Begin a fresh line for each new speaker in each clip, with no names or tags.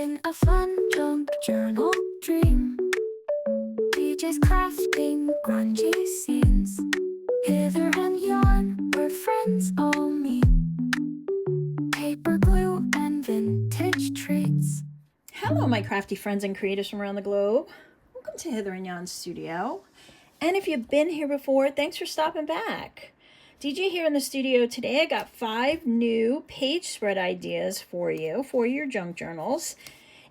in a fun junk journal dream. DJ's crafting grungy scenes. Hither and Yon, where friends all meet. Paper glue and vintage treats.
Hello, my crafty friends and creators from around the globe. Welcome to Hither and Yon Studio. And if you've been here before, thanks for stopping back. DJ here in the studio today. I got 5 new page spread ideas for you for your junk journals.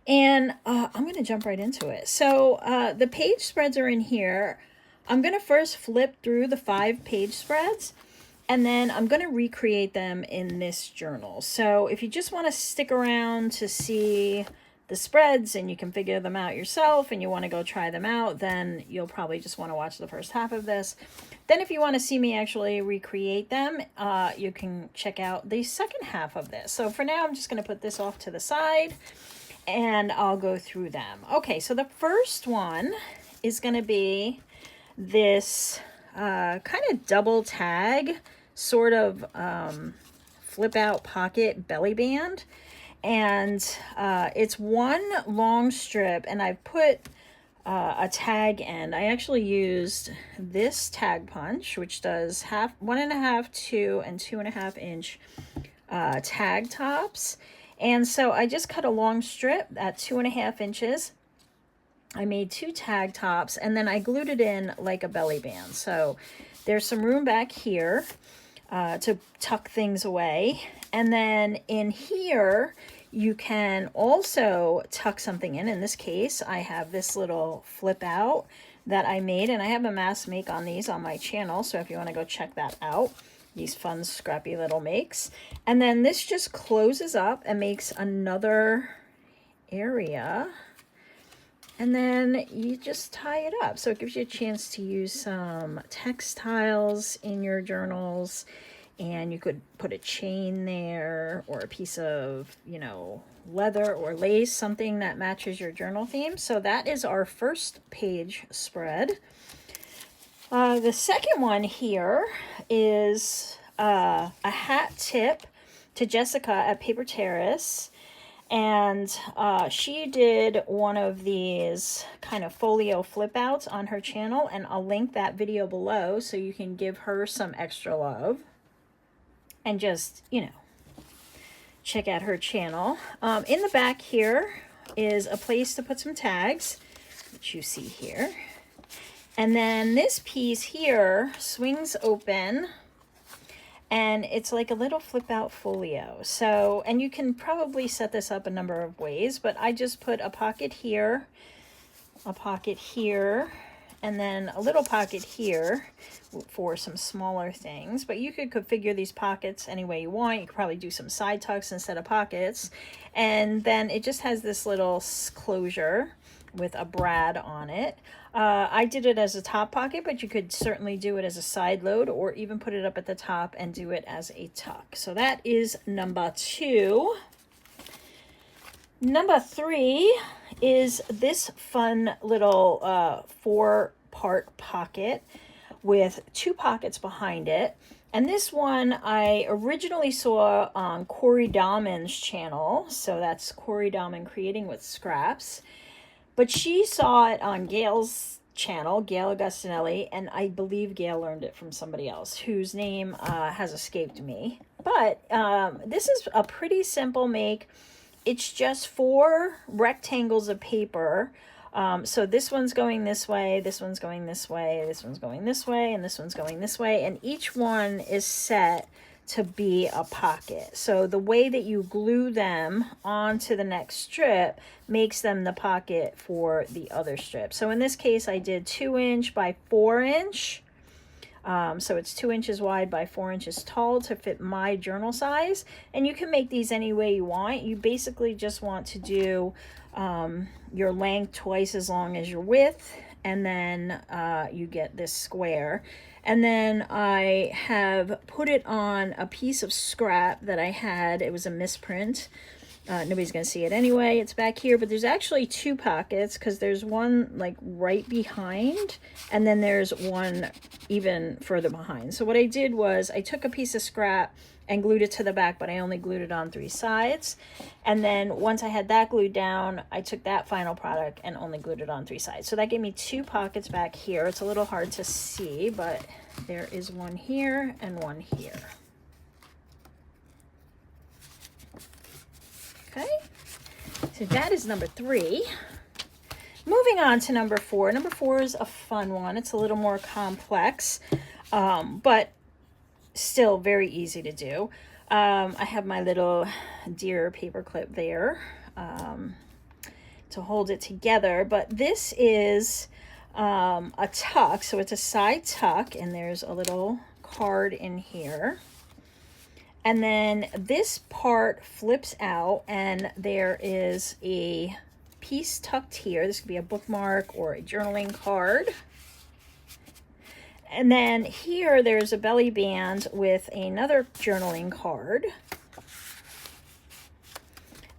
And I'm going to jump right into it. So the page spreads are in here. I'm going to first flip through the 5 page spreads, and then I'm going to recreate them in this journal. So if you just want to stick around to see the spreads and you can figure them out yourself and you want to go try them out, then you'll probably just want to watch the first half of this. Then if you want to see me actually recreate them, you can check out the second half of this. So for now, I'm just going to put this off to the side and I'll go through them. Okay, so the first one is going to be this kind of double tag sort of flip out pocket belly band. And it's one long strip, and I've put a tag end. I actually used this tag punch, which does 1.5, 2, and 2.5 inch tag tops. And so I just cut a long strip at 2.5 inches. I made 2 tag tops, and then I glued it in like a belly band. So there's some room back here to tuck things away. And then in here, you can also tuck something in. In this case, I have this little flip out that I made, and I have a mass make on these on my channel. So if you want to go check that out, these fun, scrappy little makes. And then this just closes up and makes another area. And then you just tie it up. So it gives you a chance to use some textiles in your journals. And you could put a chain there or a piece of, leather or lace, something that matches your journal theme. So that is our first page spread. The second one here is a hat tip to Jessica at Paper Terrace. And she did one of these kind of folio flip outs on her channel. And I'll link that video below so you can give her some extra love. And just, check out her channel. In the back here is a place to put some tags, which you see here. And then this piece here swings open, and it's like a little flip out folio. So, and you can probably set this up a number of ways, but I just put a pocket here, and then a little pocket here for some smaller things. But you could configure these pockets any way you want. You could probably do some side tucks instead of pockets. And then it just has this little closure with a brad on it. I did it as a top pocket, but you could certainly do it as a side load or even put it up at the top and do it as a tuck. So that is number 2. Number 3 is this fun little 4-part pocket with 2 pockets behind it. And this one I originally saw on Corey Dahlman's channel. So that's Corey Dahlman Creating with Scraps. But she saw it on Gail's channel, Gail Augustinelli, and I believe Gail learned it from somebody else whose name has escaped me. But this is a pretty simple make. It's just 4 rectangles of paper. So this one's going this way, this one's going this way, this one's going this way, and this one's going this way. And each one is set to be a pocket. So the way that you glue them onto the next strip makes them the pocket for the other strip. So in this case, I did 2 inch by 4 inch. So it's 2 inches wide by 4 inches tall to fit my journal size. And you can make these any way you want. You basically just want to do your length twice as long as your width. And then you get this square. And then I have put it on a piece of scrap that I had. It was a misprint. Nobody's going to see it anyway. It's back here, but there's actually 2 pockets because there's one like right behind, and then there's one even further behind. So what I did was I took a piece of scrap and glued it to the back, but I only glued it on 3 sides. And then once I had that glued down, I took that final product and only glued it on 3 sides. So that gave me 2 pockets back here. It's a little hard to see, but there is one here and one here. Okay, so that is number 3. Moving on to number 4. Number 4 is a fun one. It's a little more complex, but still very easy to do. I have my little deer paper clip there to hold it together, but this is a tuck, so it's a side tuck, and there's a little card in here. And then this part flips out, and there is a piece tucked here. This could be a bookmark or a journaling card. And then here there's a belly band with another journaling card.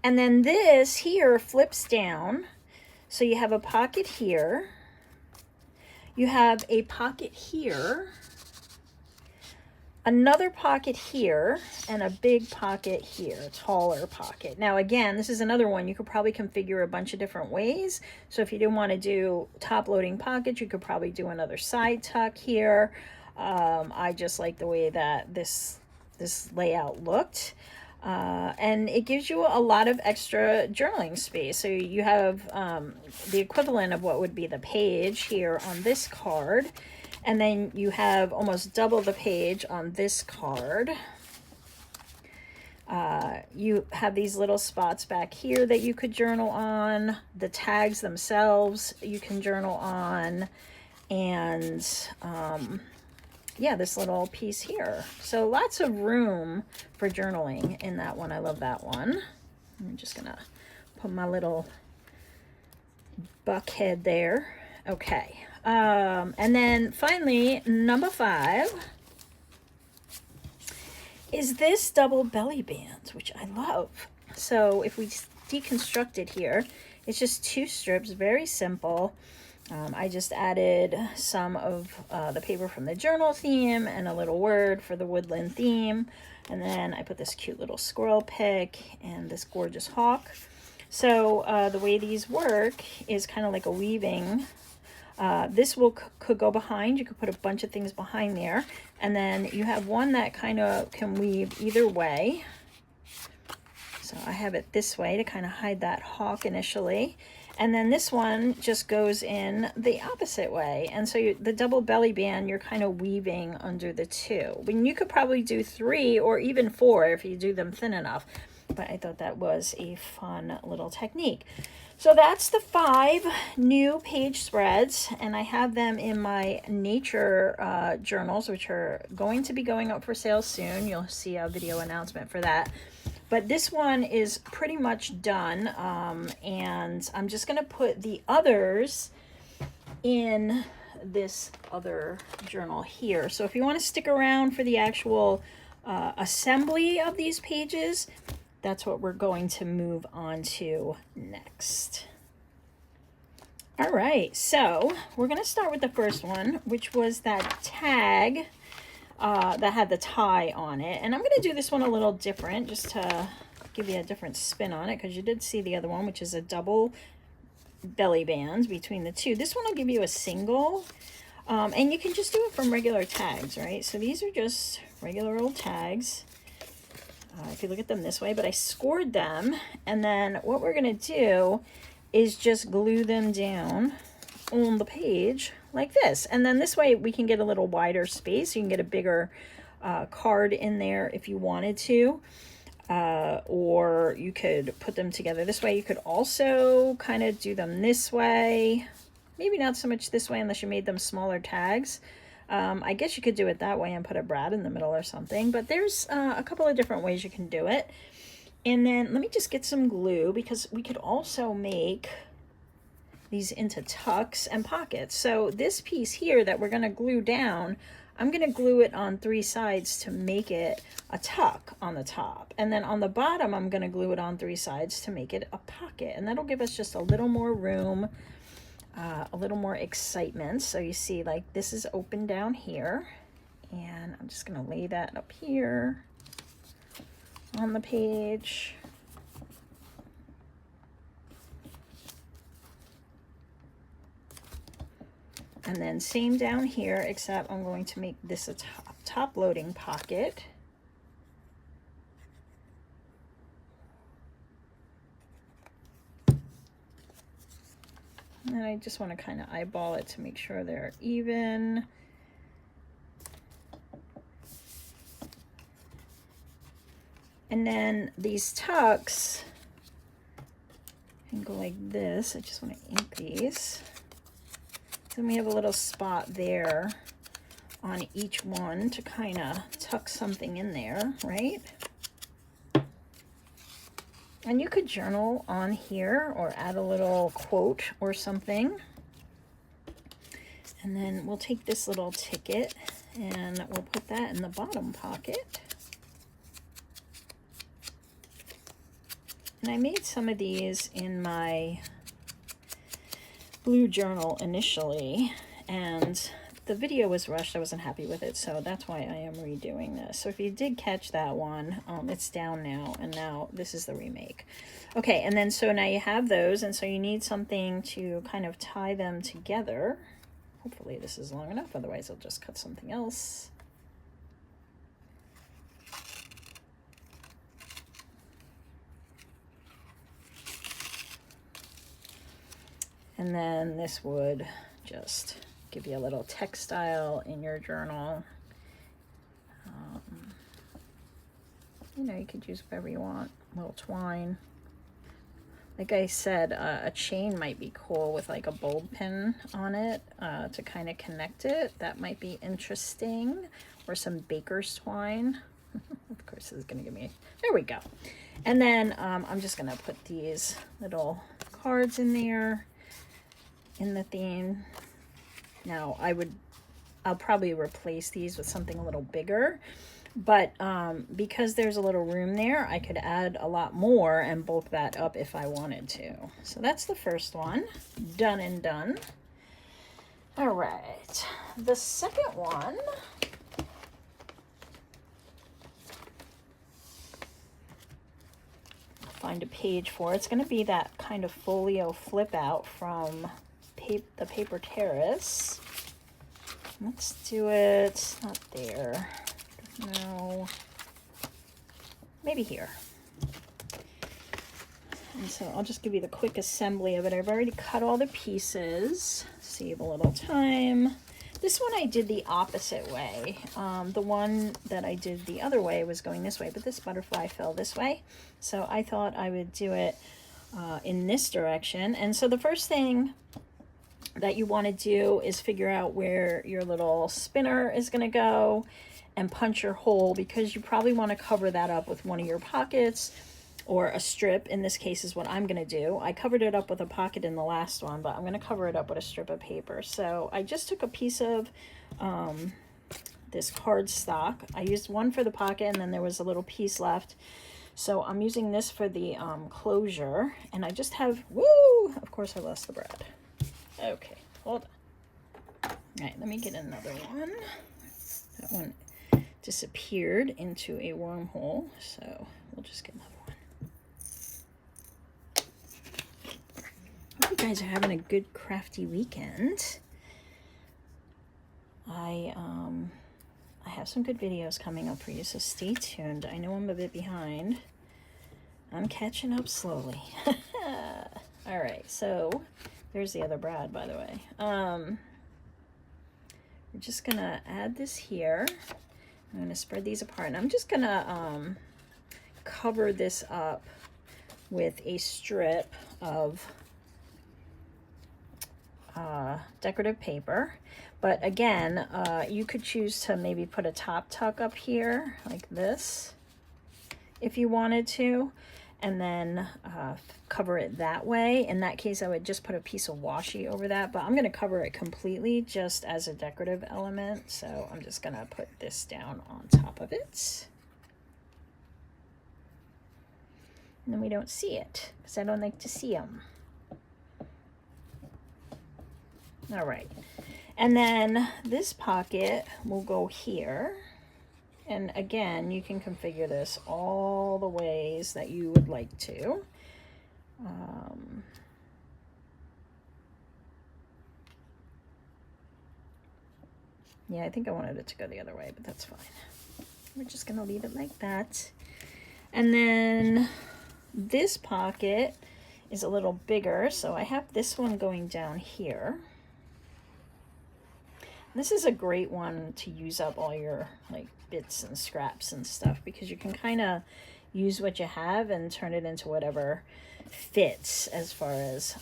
And then this here flips down. So you have a pocket here. You have a pocket here. Another pocket here, and a big pocket here, taller pocket. Now again, this is another one you could probably configure a bunch of different ways. So if you didn't want to do top loading pockets, you could probably do another side tuck here. I just like the way that this layout looked. And it gives you a lot of extra journaling space. So you have the equivalent of what would be the page here on this card. And then you have almost double the page on this card. You have these little spots back here that you could journal on. The tags themselves you can journal on. And yeah, this little piece here. So lots of room for journaling in that one. I love that one. I'm just going to put my little buck head there. Okay. And then finally, number 5 is this double belly band, which I love. So if we deconstruct it here, it's just 2 strips, very simple. I just added some of the paper from the journal theme and a little word for the woodland theme. And then I put this cute little squirrel pic and this gorgeous hawk. So the way these work is kind of like a weaving. This could go behind. You could put a bunch of things behind there. And then you have one that kind of can weave either way. So I have it this way to kind of hide that hawk initially. And then this one just goes in the opposite way. And so the double belly band, you're kind of weaving under the 2. But you could probably do 3 or even 4 if you do them thin enough. But I thought that was a fun little technique. So that's the 5 new page spreads, and I have them in my nature journals, which are going to be going up for sale soon. You'll see a video announcement for that. But this one is pretty much done, and I'm just going to put the others in this other journal here. So if you want to stick around for the actual assembly of these pages, that's what we're going to move on to next. All right, so we're going to start with the first one, which was that tag that had the tie on it. And I'm going to do this one a little different, just to give you a different spin on it, because you did see the other one, which is a double belly band between the 2. This one will give you a single, and you can just do it from regular tags, right? So these are just regular old tags. If you look at them this way, but I scored them, and then what we're going to do is just glue them down on the page like this. And then this way we can get a little wider space. You can get a bigger card in there if you wanted to, or you could put them together this way. You could also kind of do them this way, maybe not so much this way unless you made them smaller tags. I guess you could do it that way and put a brad in the middle or something, but there's a couple of different ways you can do it. And then let me just get some glue, because we could also make these into tucks and pockets. So this piece here that we're going to glue down, I'm going to glue it on 3 sides to make it a tuck on the top. And then on the bottom, I'm going to glue it on 3 sides to make it a pocket. And that'll give us just a little more room, a little more excitement. So you see, like, this is open down here. And I'm just going to lay that up here on the page. And then same down here, except I'm going to make this a top loading pocket. And I just want to kind of eyeball it to make sure they're even. And then these tucks can go like this. I just want to ink these. Then we have a little spot there on each one to kind of tuck something in there, right? And you could journal on here or add a little quote or something. And then we'll take this little ticket and we'll put that in the bottom pocket. And I made some of these in my blue journal initially, and the video was rushed. I wasn't happy with it, so that's why I am redoing this. So if you did catch that one, it's down now, and now this is the remake. Okay, and then so now you have those, and so you need something to kind of tie them together. Hopefully this is long enough, otherwise I'll just cut something else. And then this would just give you a little textile in your journal. You know, you could use whatever you want, a little twine. Like I said, a chain might be cool with like a bulb pin on it to kind of connect it. That might be interesting. Or some baker's twine. Of course, this is going to give me, there we go. And then I'm just going to put these little cards in there in the theme. Now I'll probably replace these with something a little bigger, but because there's a little room there, I could add a lot more and bulk that up if I wanted to. So that's the first one, done and done. All right, the second one, find a page for. It's going to be that kind of folio flip out from the Paper Terrace. Let's do it, not there, no, maybe here. And so I'll just give you the quick assembly of it. I've already cut all the pieces, save a little time. This one I did the opposite way. The one that I did the other way was going this way, but this butterfly fell this way. So I thought I would do it in this direction. And so the first thing that you want to do is figure out where your little spinner is going to go and punch your hole, because you probably want to cover that up with one of your pockets or a strip. In this case is what I'm going to do. I covered it up with a pocket in the last one, but I'm going to cover it up with a strip of paper. So I just took a piece of this cardstock. I used one for the pocket, and then there was a little piece left. So I'm using this for the closure, and I just have, woo, of course I lost the bread. Okay, hold on. All right, let me get another one. That one disappeared into a wormhole, so we'll just get another one. Hope you guys are having a good crafty weekend. I have some good videos coming up for you, so stay tuned. I know I'm a bit behind. I'm catching up slowly. All right, so there's the other brad, by the way. We're just gonna add this here. I'm gonna spread these apart, and I'm just gonna cover this up with a strip of decorative paper. But again, you could choose to maybe put a top tuck up here like this if you wanted to. and then cover it that way. In that case, I would just put a piece of washi over that, but I'm going to cover it completely just as a decorative element. So I'm just going to put this down on top of it. And then we don't see it because I don't like to see them. All right. And then this pocket will go here. And again, you can configure this all the ways that you would like to. Yeah, I think I wanted it to go the other way, but that's fine. We're just gonna leave it like that. And then this pocket is a little bigger, so I have this one going down here. This is a great one to use up all your like bits and scraps and stuff, because you can kind of use what you have and turn it into whatever fits as far as,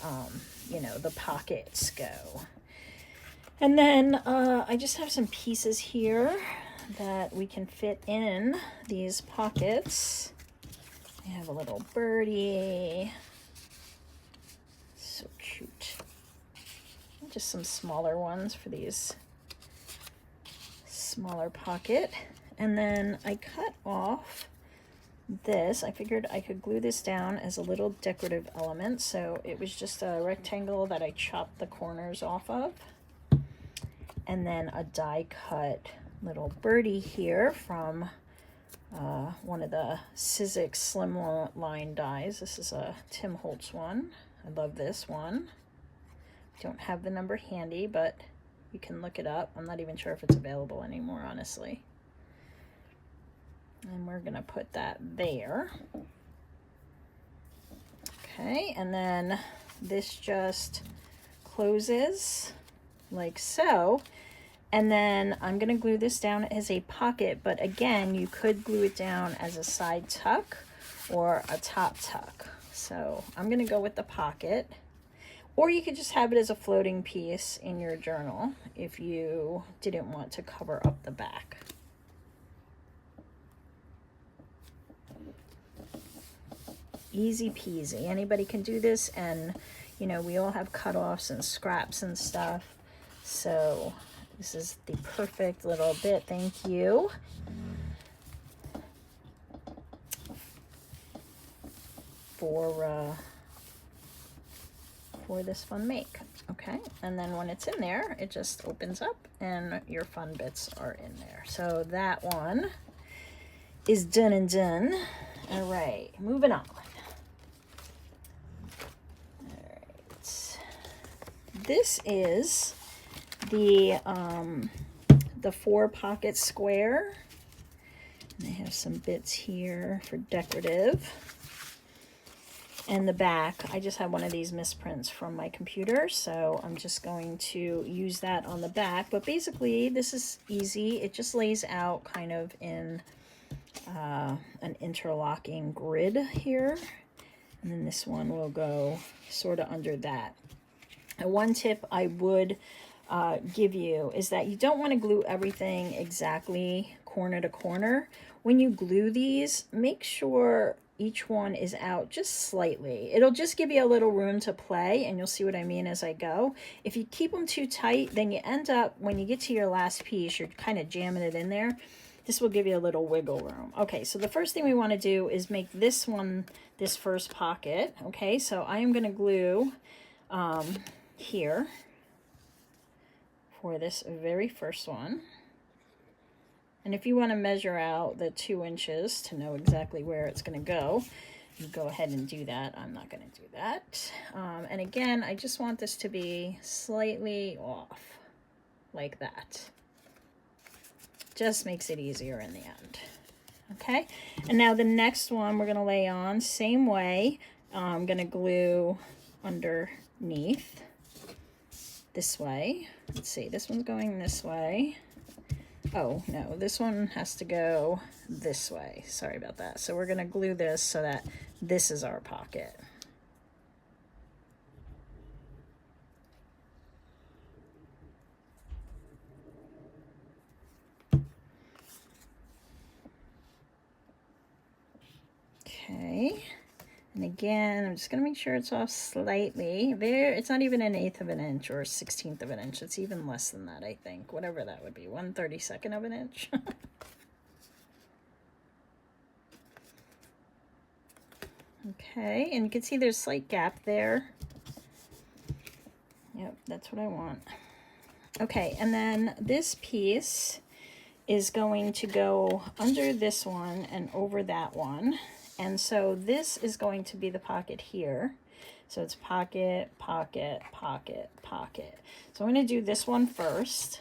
you know, the pockets go. And then I just have some pieces here that we can fit in these pockets. I have a little birdie. So cute. Just some smaller ones for these smaller pocket. And then I cut off this. I figured I could glue this down as a little decorative element. So it was just a rectangle that I chopped the corners off of. And then a die cut little birdie here from one of the Sizzix Slimline dies. This is a Tim Holtz one. I love this one. Don't have the number handy, but you can look it up. I'm not even sure if it's available anymore, honestly. And we're gonna put that there. Okay, and then this just closes like so. And then I'm gonna glue this down as a pocket, but again, you could glue it down as a side tuck or a top tuck. So I'm gonna go with the pocket. Or you could just have it as a floating piece in your journal if you didn't want to cover up the back. Easy peasy. Anybody can do this, and you know, we all have cutoffs and scraps and stuff. So this is the perfect little bit. Thank you. For this fun make. Okay, and then when it's in there, it just opens up and your fun bits are in there. So that one is done and done. All right, moving on. All right, this is the 4-pocket square. And I have some bits here for decorative. And the back, I just have one of these misprints from my computer, so I'm just going to use that on the back. But basically, this is easy. It just lays out kind of in an interlocking grid here. And then this one will go sort of under that. And one tip I would give you is that you don't want to glue everything exactly corner to corner. When you glue these, make sure each one is out just slightly. It'll just give you a little room to play, and you'll see what I mean as I go. If you keep them too tight, then you end up, when you get to your last piece, you're kind of jamming it in there. This will give you a little wiggle room. Okay, so the first thing we want to do is make this one, this first pocket. Okay, so I am going to glue here for this very first one. And if you want to measure out the 2 inches to know exactly where it's going to go, you go ahead and do that. I'm not going to do that. And again, I just want this to be slightly off, like that. Just makes it easier in the end. Okay, and now the next one we're going to lay on, same way. I'm going to glue underneath this way. Let's see, this one's going this way. Oh, no, this one has to go this way. Sorry about that. So we're going to glue this so that this is our pocket. Okay. again, I'm just going to make sure it's off slightly. There, it's not even 1/8 of an inch or 1/16 of an inch. It's even less than that, I think. Whatever that would be, 1/32 of an inch. Okay, and you can see there's a slight gap there. Yep, that's what I want. Okay, and then this piece is going to go under this one and over that one. And so this is going to be the pocket here. So it's pocket, pocket, pocket, pocket. So I'm going to do this one first.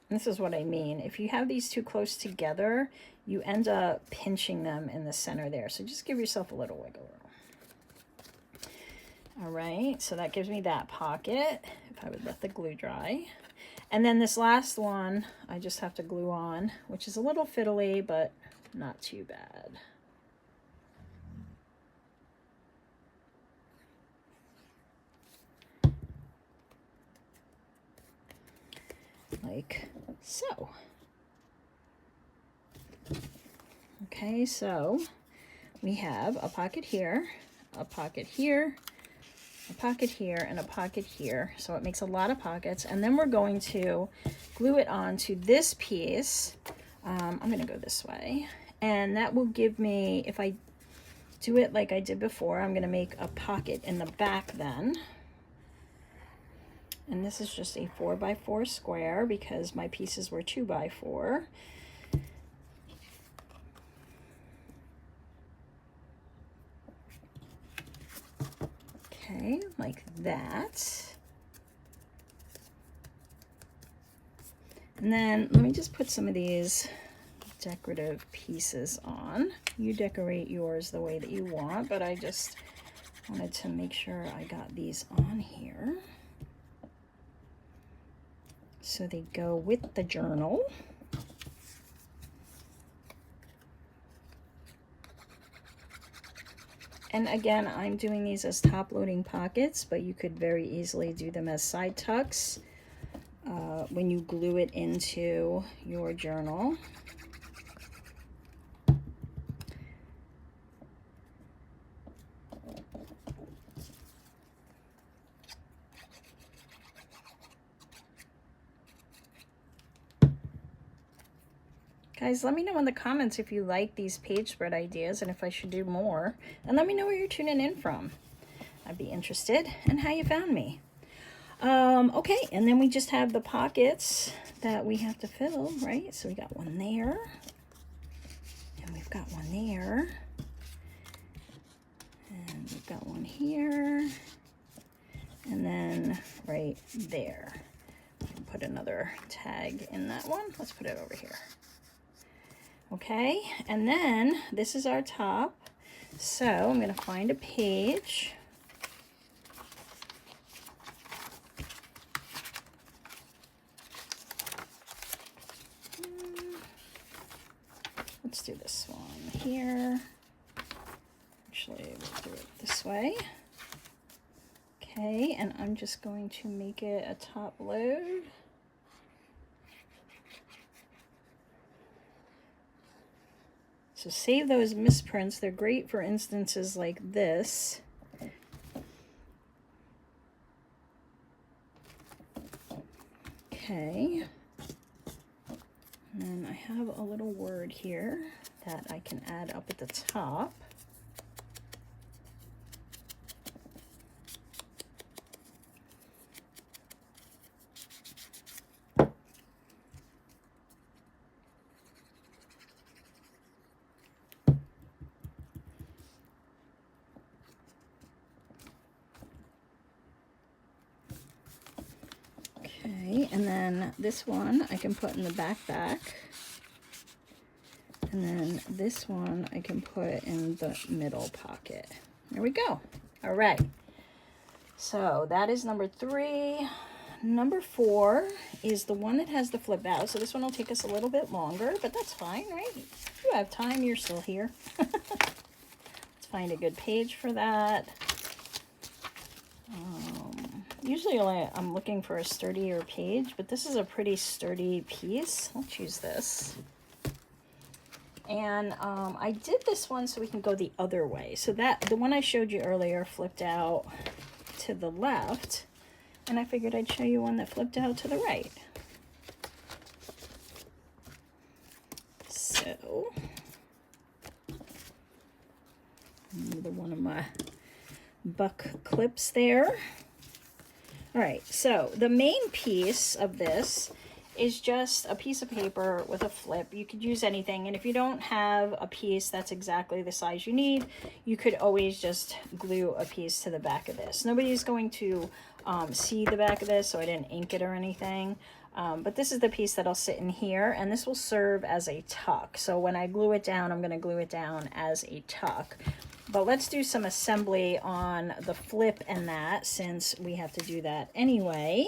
This is what I mean. If you have these too close together, you end up pinching them in the center there. So just give yourself a little wiggle room. All right, so that gives me that pocket, if I would let the glue dry. And then this last one, I just have to glue on, which is a little fiddly, but not too bad. Like so. Okay, so we have a pocket here, a pocket here, a pocket here, and a pocket here. So it makes a lot of pockets. And then we're going to glue it onto this piece. I'm going to go this way. And that will give me, if I do it like I did before, I'm going to make a pocket in the back then. And this is just a 4x4 square because my pieces were 2x4. Okay, like that. And then let me just put some of these decorative pieces on. You decorate yours the way that you want, but I just wanted to make sure I got these on here. So they go with the journal. And again, I'm doing these as top-loading pockets, but you could very easily do them as side tucks when you glue it into your journal. Guys, let me know in the comments if you like these page spread ideas and if I should do more. And let me know where you're tuning in from. I'd be interested in how you found me. Okay, and then we just have the pockets that we have to fill, right? So we got one there. And we've got one there. And we've got one here. And then right there. We can put another tag in that one. Let's put it over here. Okay, and then this is our top. So I'm going to find a page. Let's do this one here. Actually, we'll do it this way. Okay, and I'm just going to make it a top load. So save those misprints. They're great for instances like this. Okay. And then I have a little word here that I can add up at the top. Okay, and then this one I can put in the backpack. And then this one I can put in the middle pocket. There we go. All right. So that is number 3. Number 4 is the one that has the flip out. So this one will take us a little bit longer, but that's fine, right? You have time, you're still here. Let's find a good page for that. Usually I'm looking for a sturdier page, but this is a pretty sturdy piece. I'll choose this. And I did this one so we can go the other way. So that the one I showed you earlier flipped out to the left, and I figured I'd show you one that flipped out to the right. So another one of my buck clips there. All right, so the main piece of this is just a piece of paper with a flip. You could use anything, and if you don't have a piece that's exactly the size you need, you could always just glue a piece to the back of this. Nobody's going to see the back of this, so I didn't ink it or anything. But this is the piece that'll sit in here, and this will serve as a tuck. So when I glue it down, I'm gonna glue it down as a tuck. But let's do some assembly on the flip and that, since we have to do that anyway.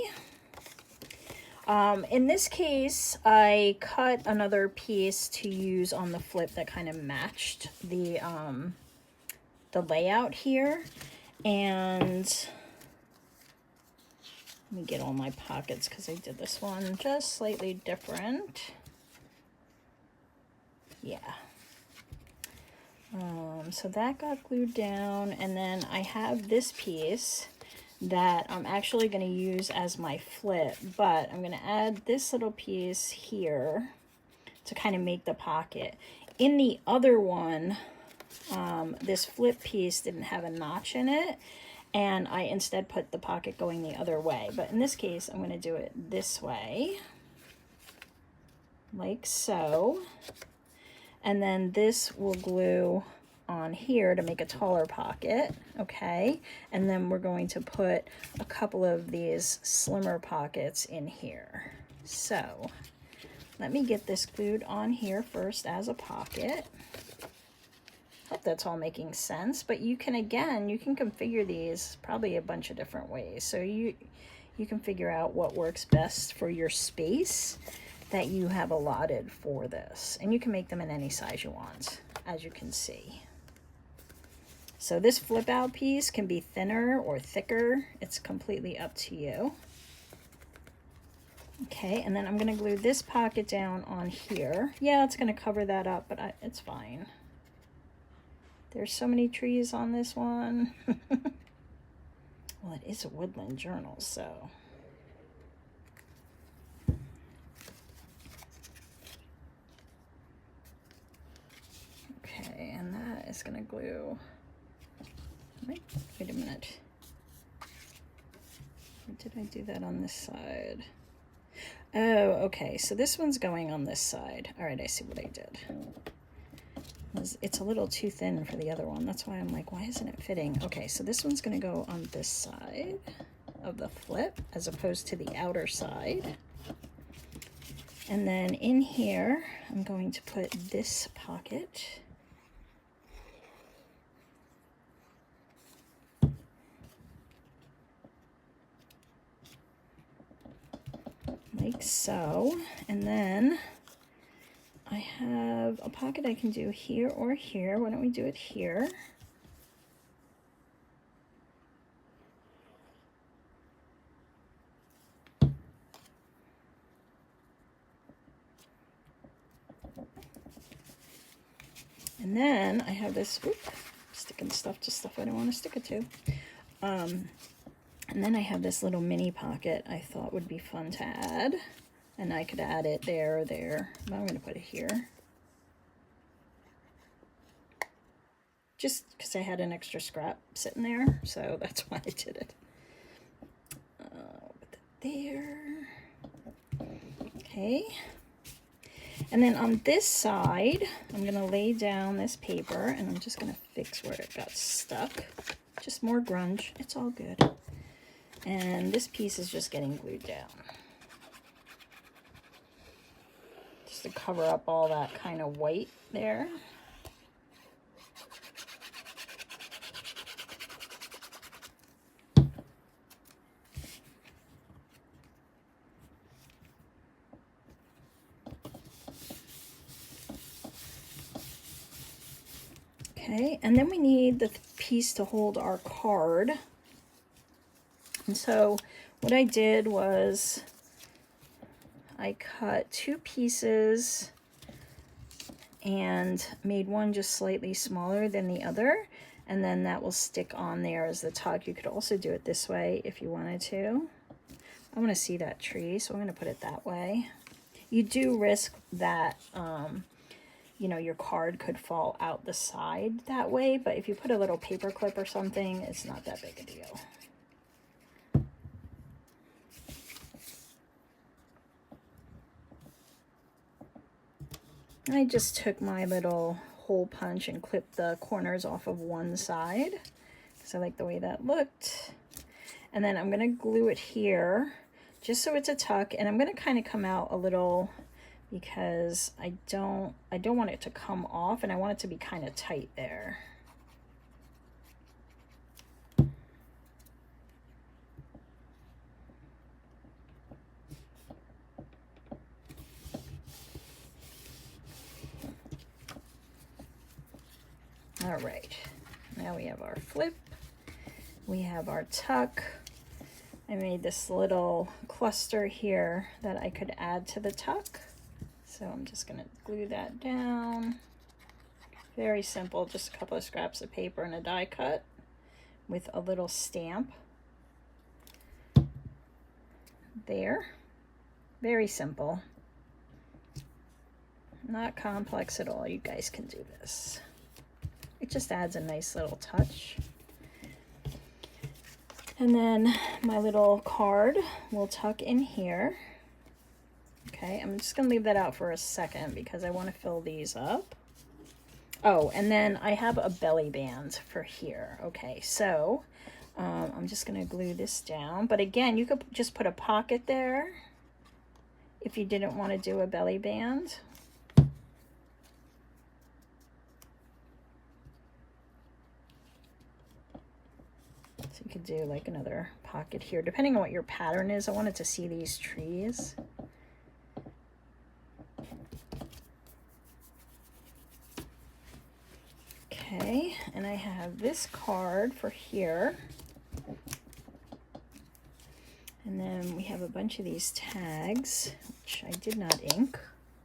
In this case, I cut another piece to use on the flip that kind of matched the layout here. And let me get all my pockets because I did this one just slightly different. Yeah. So that got glued down, and then I have this piece that I'm actually going to use as my flip, but I'm going to add this little piece here to kind of make the pocket. In the other one, this flip piece didn't have a notch in it, and I instead put the pocket going the other way. But in this case, I'm going to do it this way, like so. And then this will glue on here to make a taller pocket, okay? And then we're going to put a couple of these slimmer pockets in here. So let me get this glued on here first as a pocket. Hope that's all making sense, but you can, again, you can configure these probably a bunch of different ways. So you can figure out what works best for your space that you have allotted for this. And you can make them in any size you want, as you can see. So this flip out piece can be thinner or thicker. It's completely up to you. Okay, and then I'm gonna glue this pocket down on here. Yeah, it's gonna cover that up, but it's fine. There's so many trees on this one. Well, it is a woodland journal, so. Okay, and that is gonna glue. Wait a minute. Or did I do that on this side? Oh, okay, so this one's going on this side. All right, I see what I did. It's a little too thin for the other one. That's why I'm like, why isn't it fitting? Okay, so this one's gonna go on this side of the flip as opposed to the outer side. And then in here, I'm going to put this pocket. Like so. And then I have a pocket I can do here or here. Why don't we do it here? And then I have this, sticking stuff to stuff I don't want to stick it to. And then I have this little mini pocket I thought would be fun to add. And I could add it there or there, but I'm gonna put it here. Just because I had an extra scrap sitting there, so that's why I did it. Put that there. Okay. And then on this side, I'm gonna lay down this paper and I'm just gonna fix where it got stuck. Just more grunge, it's all good. And this piece is just getting glued down. Just to cover up all that kind of white there. Okay, and then we need the piece to hold our card. And so what I did was I cut 2 pieces and made one just slightly smaller than the other, and then that will stick on there as the tuck. You could also do it this way if you wanted to. I want to see that tree, so I'm going to put it that way. You do risk that you know, your card could fall out the side that way, but if you put a little paper clip or something, it's not that big a deal. I just took my little hole punch and clipped the corners off of one side because I like the way that looked. And then I'm going to glue it here just so it's a tuck, and I'm going to kind of come out a little because I don't want it to come off, and I want it to be kind of tight there. All right, now we have our flip, we have our tuck. I made this little cluster here that I could add to the tuck. So I'm just gonna glue that down. Very simple, just a couple of scraps of paper and a die cut with a little stamp. There, very simple. Not complex at all, you guys can do this. It just adds a nice little touch. And then my little card will tuck in here. Okay, I'm just gonna leave that out for a second because I want to fill these up. Oh, and then I have a belly band for here. Okay, so I'm just gonna glue this down. But again, you could just put a pocket there if you didn't want to do a belly band. So you could do like another pocket here, depending on what your pattern is. I wanted to see these trees. Okay, and I have this card for here. And then we have a bunch of these tags, which I did not ink.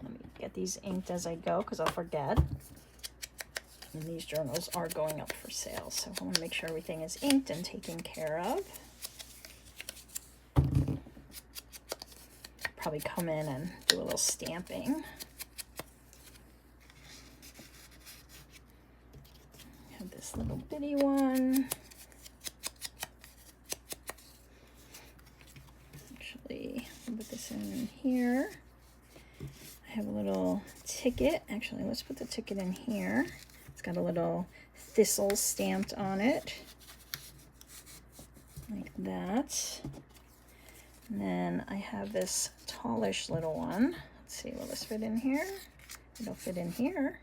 Let me get these inked as I go because I'll forget. And these journals are going up for sale, so I want to make sure everything is inked and taken care of. Probably come in and do a little stamping. Have this little bitty one. Actually, I'll put this in here. I have a little ticket. Actually, let's put the ticket in here. It's got a little thistle stamped on it, like that. And then I have this tallish little one. Let's see, will this fit in here? It'll fit in here.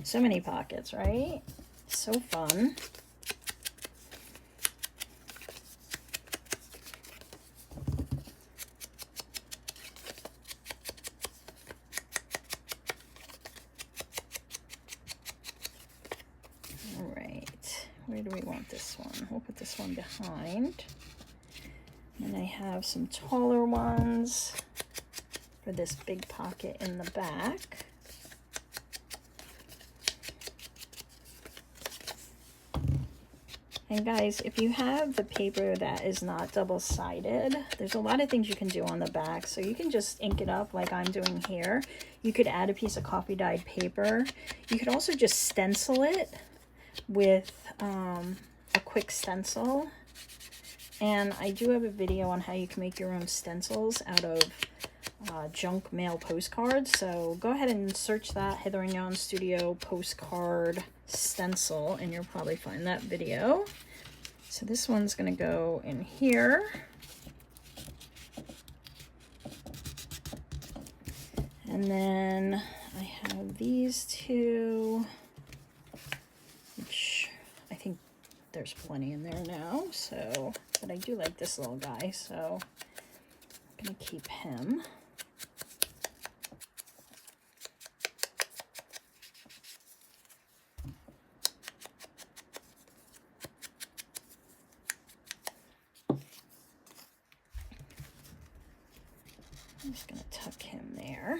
So many pockets, right? So fun. All right, where do we want this one? We'll put this one behind. And I have some taller ones for this big pocket in the back. And guys, if you have the paper that is not double-sided, there's a lot of things you can do on the back. So you can just ink it up like I'm doing here. You could add a piece of coffee dyed paper. You could also just stencil it with a quick stencil. And I do have a video on how you can make your own stencils out of junk mail postcards. So go ahead and search that, Hither and Yon Studio postcard stencil, and you'll probably find that video. So this one's going to go in here. And then I have these two, which I think there's plenty in there now. So, but I do like this little guy, so I'm going to keep him. I'm just going to tuck him there.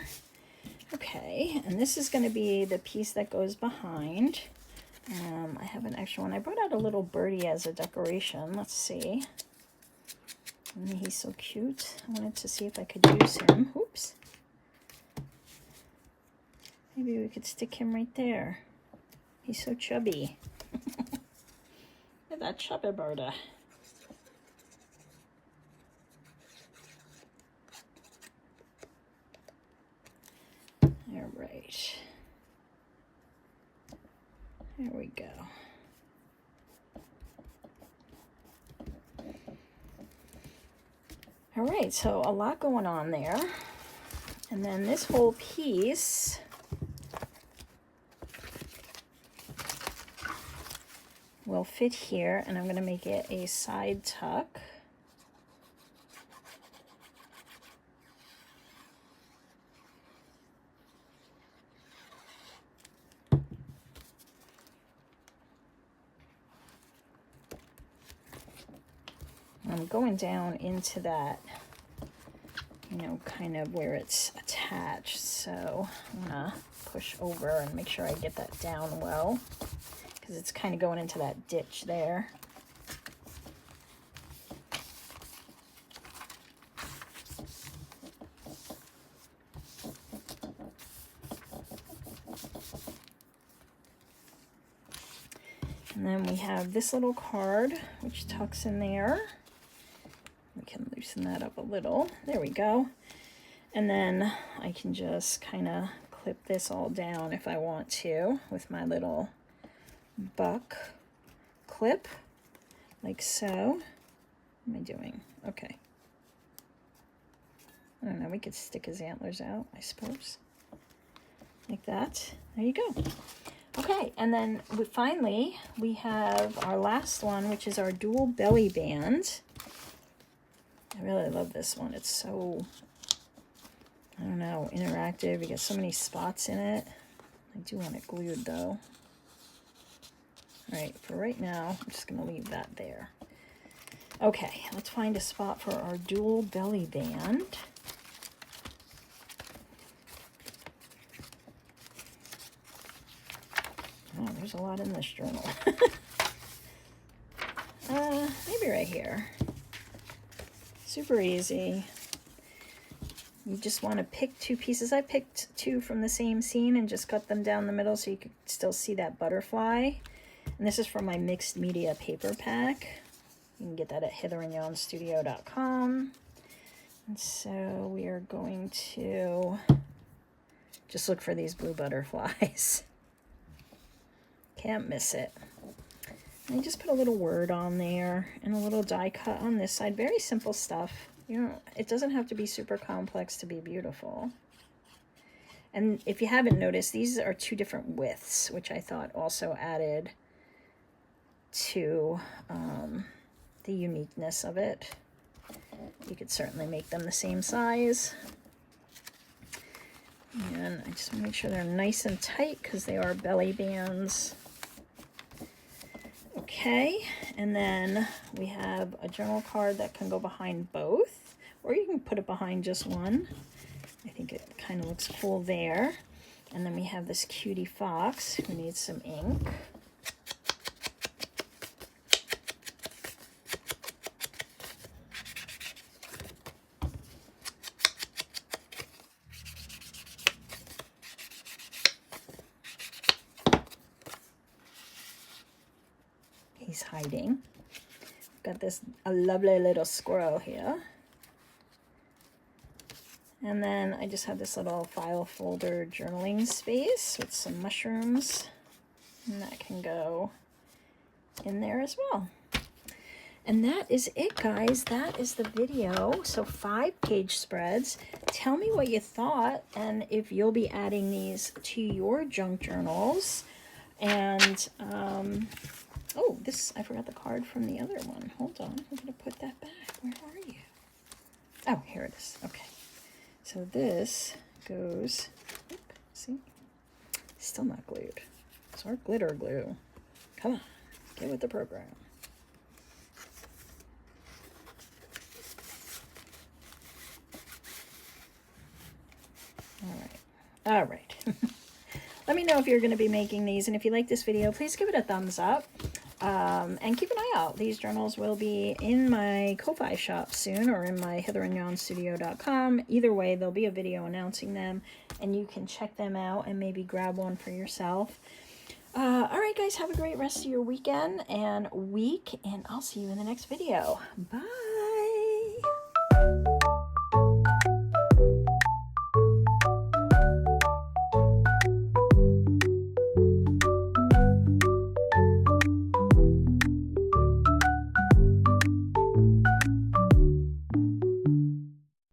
Okay, and this is going to be the piece that goes behind. I have an extra one. I brought out a little birdie as a decoration. Let's see. And he's so cute. I wanted to see if I could use him. Oops. Maybe we could stick him right there. He's so chubby. Look at that chubby birdie. All right. There we go. All right, so a lot going on there. And then this whole piece will fit here, and I'm going to make it a side tuck. I'm going down into that, you know, kind of where it's attached. So I'm gonna push over and make sure I get that down well, because it's kind of going into that ditch there. And then we have this little card, which tucks in there. We can loosen that up a little. There we go. And then I can just kind of clip this all down if I want to with my little buck clip, like so. What am I doing? Okay. I don't know, we could stick his antlers out, I suppose. Like that. There you go. Okay, and then finally we have our last one, which is our dual belly band. I really love this one. It's so, I don't know, interactive. You get so many spots in it. I do want it glued though. All right, for right now, I'm just gonna leave that there. Okay, let's find a spot for our dual belly band. Oh, there's a lot in this journal. Maybe right here. Super easy. You just want to pick two pieces. I picked two from the same scene and just cut them down the middle so you could still see that butterfly. And this is from my mixed media paper pack. You can get that at hitherandYonStudio.com. And so we are going to just look for these blue butterflies. Can't miss it. And I just put a little word on there and a little die cut on this side. Very simple stuff. You know, it doesn't have to be super complex to be beautiful. And if you haven't noticed, these are two different widths, which I thought also added to the uniqueness of it. You could certainly make them the same size. And I just want to make sure they're nice and tight because they are belly bands. Okay, and then we have a journal card that can go behind both, or you can put it behind just one. I think it kind of looks cool there. And then we have this cutie fox who needs some ink. He's hiding. Got this a lovely little squirrel here. And then I just have this little file folder journaling space with some mushrooms. And that can go in there as well. And that is it, guys. That is the video. So 5-page spreads. Tell me what you thought and if you'll be adding these to your junk journals. And oh, this, I forgot the card from the other one. Hold on, I'm gonna put that back. Where are you? Oh, here it is. Okay. So this goes, oop, see? Still not glued. It's our glitter glue. Come on, get with the program. All right. Let me know if you're going to be making these, and if you like this video, please give it a thumbs up. And keep an eye out. These journals will be in my Ko-Fi shop soon, or in my hitherandYonStudio.com. Either way, there'll be a video announcing them, and you can check them out and maybe grab one for yourself. All right, guys, have a great rest of your weekend and week, and I'll see you in the next video. Bye.